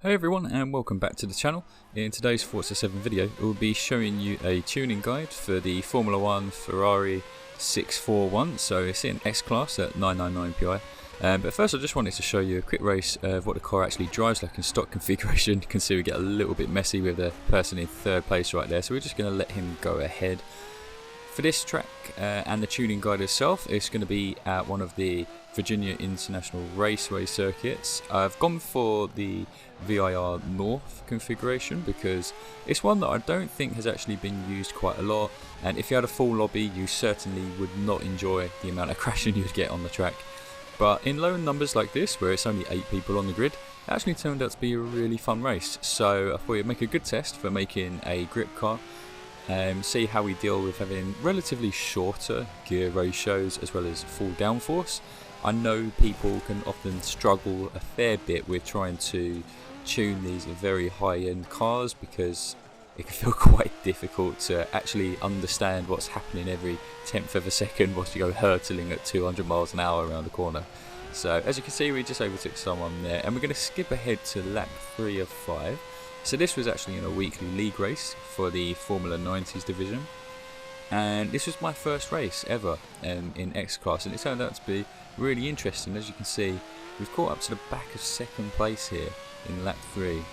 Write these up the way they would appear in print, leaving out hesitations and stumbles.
Hey everyone, and welcome back to the channel. In today's Forza 7 video, we'll be showing you a tuning guide for the Formula 1 Ferrari 641. So it's in S-Class at 999 PI. But first I just wanted to show you a quick race of what the car actually drives like in stock configuration. You can see we get a little bit messy with the person in third place right there, so we're just going to let him go ahead. For this track and the tuning guide itself, it's going to be at one of the Virginia International Raceway circuits. I've gone for the VIR North configuration because it's one that I don't think has actually been used quite a lot, and if you had a full lobby you certainly would not enjoy the amount of crashing you'd get on the track. But in low numbers like this, where it's only 8 people on the grid, it actually turned out to be a really fun race. So I thought it'd make a good test for making a grip car. See how we deal with having relatively shorter gear ratios as well as full downforce. I know people can often struggle a fair bit with trying to tune these very high-end cars because it can feel quite difficult to actually understand what's happening every tenth of a second whilst you go hurtling at 200 miles an hour around the corner. So as you can see, we just overtook someone there, and we're going to skip ahead to lap 3 of 5. So this was actually in a weekly league race for the Formula 90s division, and this was my first race ever in X-Class, and it turned out to be really interesting. As you can see, we've caught up to the back of second place here in lap 3.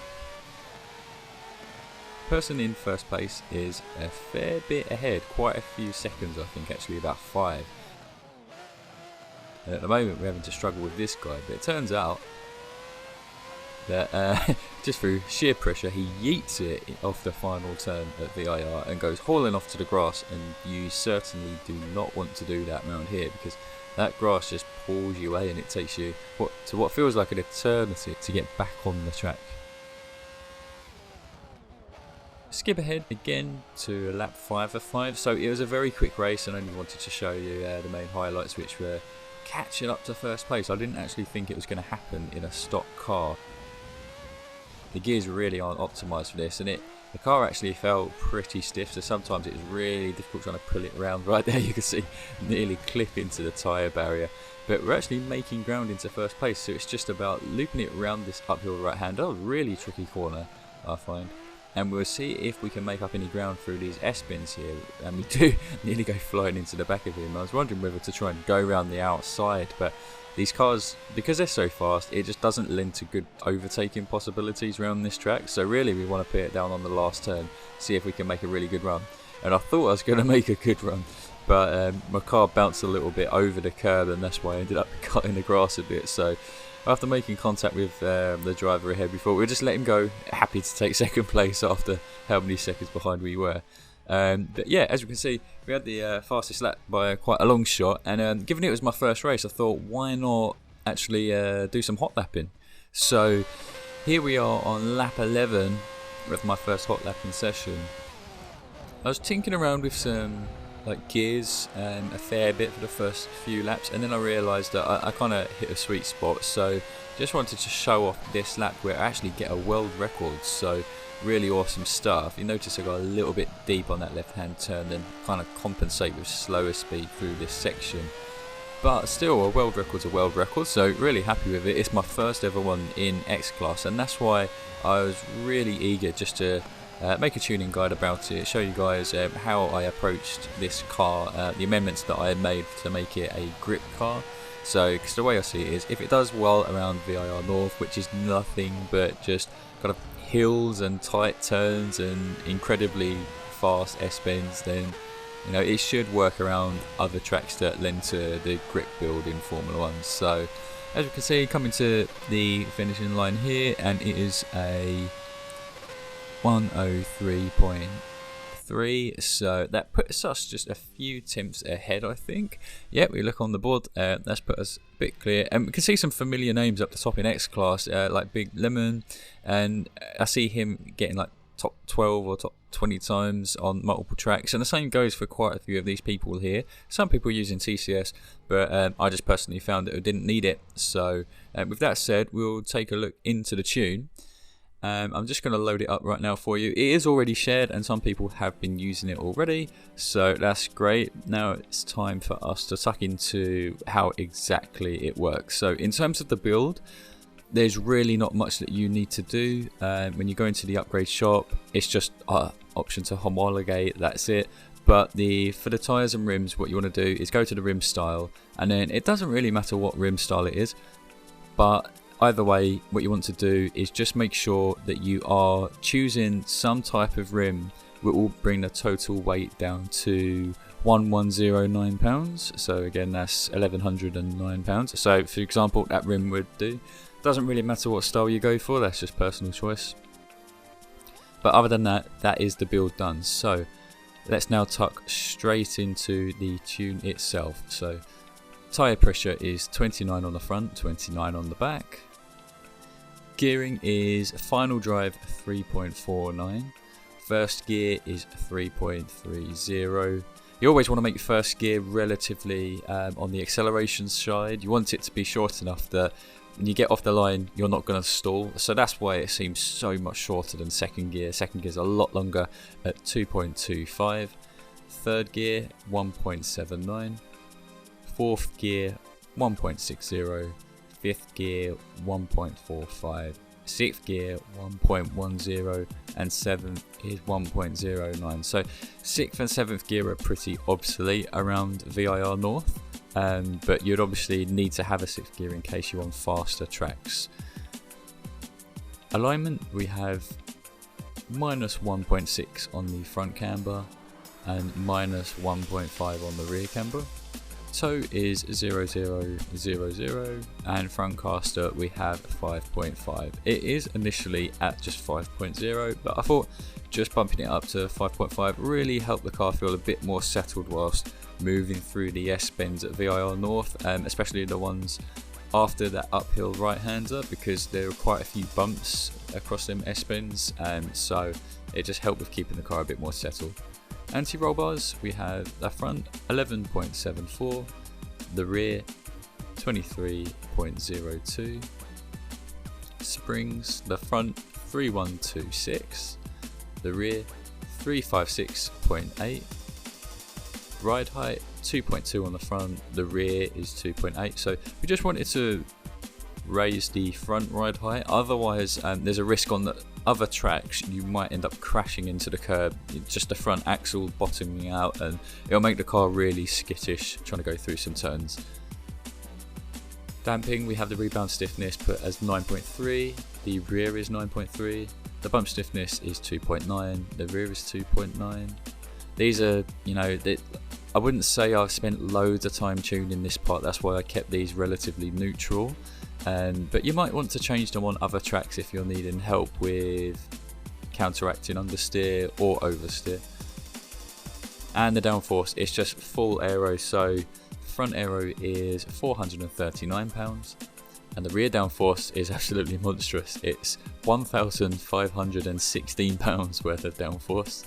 Person in first place is a fair bit ahead, quite a few seconds, I think actually about 5. And at the moment we're having to struggle with this guy, but it turns out that just through sheer pressure he yeets it off the final turn at VIR and goes hauling off to the grass, and you certainly do not want to do that around here because that grass just pulls you away and it takes you to what feels like an eternity to get back on the track. Skip ahead again to lap 5 of 5. So it was a very quick race and I only wanted to show you the main highlights, which were catching up to first place. I didn't actually think it was going to happen in a stock car. The gears really aren't optimised for this, and the car actually felt pretty stiff, so sometimes it was really difficult trying to pull it around. Right there you can see nearly clip into the tyre barrier, but we're actually making ground into first place, so it's just about looping it around this uphill right hander. Really tricky corner I find, and we'll see if we can make up any ground through these S-bins here, and we do nearly go flying into the back of him. I was wondering whether to try and go around the outside, but these cars, because they're so fast, it just doesn't lend to good overtaking possibilities around this track. So really we want to put it down on the last turn, see if we can make a really good run. And I thought I was going to make a good run, but my car bounced a little bit over the curb, and that's why I ended up cutting the grass a bit. So after making contact with the driver ahead before, we'll just let him go, happy to take second place after how many seconds behind we were. But yeah, as you can see, we had the fastest lap by quite a long shot, and given it was my first race, I thought why not actually do some hot lapping. So here we are on lap 11 with my first hot lapping session. I was tinkering around with some gears a fair bit for the first few laps, and then I realised that I kind of hit a sweet spot, so just wanted to show off this lap where I actually get a world record. So really awesome stuff. You notice I got a little bit deep on that left hand turn, then kind of compensate with slower speed through this section, but still a world record's a world record, so really happy with it. It's my first ever one in X-Class, and that's why I was really eager just to make a tuning guide about it, show you guys how I approached this car, the amendments that I had made to make it a grip car. So because the way I see it is, if it does well around VIR North, which is nothing but just kind of hills and tight turns and incredibly fast S-bends, then it should work around other tracks that lend to the grip build in Formula 1. So as you can see, coming to the finishing line here, and it is a 103.3, so that puts us just a few tenths ahead, I think. Yeah, we look on the board, that's put us a bit clear, and we can see some familiar names up the top in X-Class, like Big Lemon, and I see him getting like top 12 or top 20 times on multiple tracks, and the same goes for quite a few of these people here. Some people using TCS, but I just personally found that I didn't need it. So with that said, we'll take a look into the tune. I'm just going to load it up right now for you. It is already shared and some people have been using it already, so that's great. Now it's time for us to tuck into how exactly it works. So in terms of the build, there's really not much that you need to do. When you go into the upgrade shop, it's just option to homologate, that's it. But for the tyres and rims, what you want to do is go to the rim style, and then it doesn't really matter what rim style it is, but either way, what you want to do is just make sure that you are choosing some type of rim that will bring the total weight down to 1109 pounds. So again, that's 1109 pounds. So for example, that rim would do. Doesn't really matter what style you go for, that's just personal choice. But other than that, that is the build done. So let's now tuck straight into the tune itself. So tyre pressure is 29 on the front, 29 on the back. Gearing is final drive 3.49. First gear is 3.30. You always want to make first gear relatively on the acceleration side. You want it to be short enough that when you get off the line, you're not going to stall. So that's why it seems so much shorter than second gear. Second gear is a lot longer at 2.25. Third gear, 1.79. Fourth gear, 1.60. Fifth gear, 1.45. Sixth gear, 1.10. And seventh is 1.09. So sixth and seventh gear are pretty obsolete around VIR North. But you'd obviously need to have a sixth gear in case you're on faster tracks. Alignment, we have minus 1.6 on the front camber and minus 1.5 on the rear camber. Toe is 0.000, and front caster we have 5.5. It is initially at just 5.0, but I thought just bumping it up to 5.5 really helped the car feel a bit more settled whilst moving through the S-bends at VIR North, especially the ones after that uphill right-hander, because there are quite a few bumps across them S-bends, so it just helped with keeping the car a bit more settled. Anti-roll bars, we have the front 11.74, the rear 23.02, springs, the front 3126, the rear 356.8, ride height 2.2 on the front, the rear is 2.8. So we just wanted to raise the front ride height, otherwise there's a risk on the other tracks you might end up crashing into the curb, just the front axle bottoming out, and it'll make the car really skittish trying to go through some turns. Damping, we have the rebound stiffness put as 9.3, the rear is 9.3, the bump stiffness is 2.9, the rear is 2.9. These are, I wouldn't say I've spent loads of time tuning this part, that's why I kept these relatively neutral. But you might want to change them on other tracks if you're needing help with counteracting understeer or oversteer. And the downforce is just full aero, so front aero is £439 and the rear downforce is absolutely monstrous. It's £1,516 worth of downforce.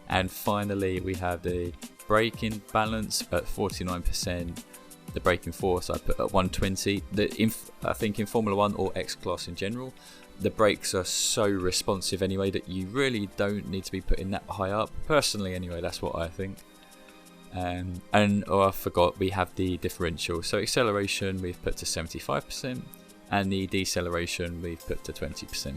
And finally we have the braking balance at 49%. The braking force I put at 120. I think in Formula 1 or X Class in general, the brakes are so responsive anyway that you really don't need to be putting that high up. Personally anyway, that's what I think. I forgot, we have the differential. So acceleration we've put to 75% and the deceleration we've put to 20%.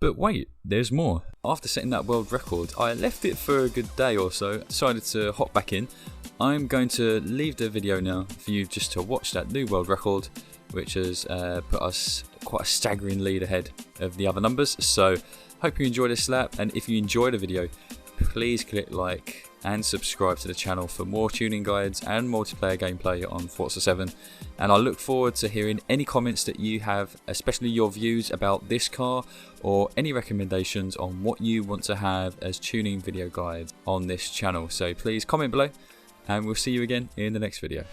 But wait, there's more. After setting that world record, I left it for a good day or so, decided to hop back in. I'm going to leave the video now for you just to watch that new world record, which has put us quite a staggering lead ahead of the other numbers. So hope you enjoyed this lap, and if you enjoyed the video, please click like and subscribe to the channel for more tuning guides and multiplayer gameplay on Forza 7. And I look forward to hearing any comments that you have, especially your views about this car or any recommendations on what you want to have as tuning video guides on this channel. So please comment below and we'll see you again in the next video.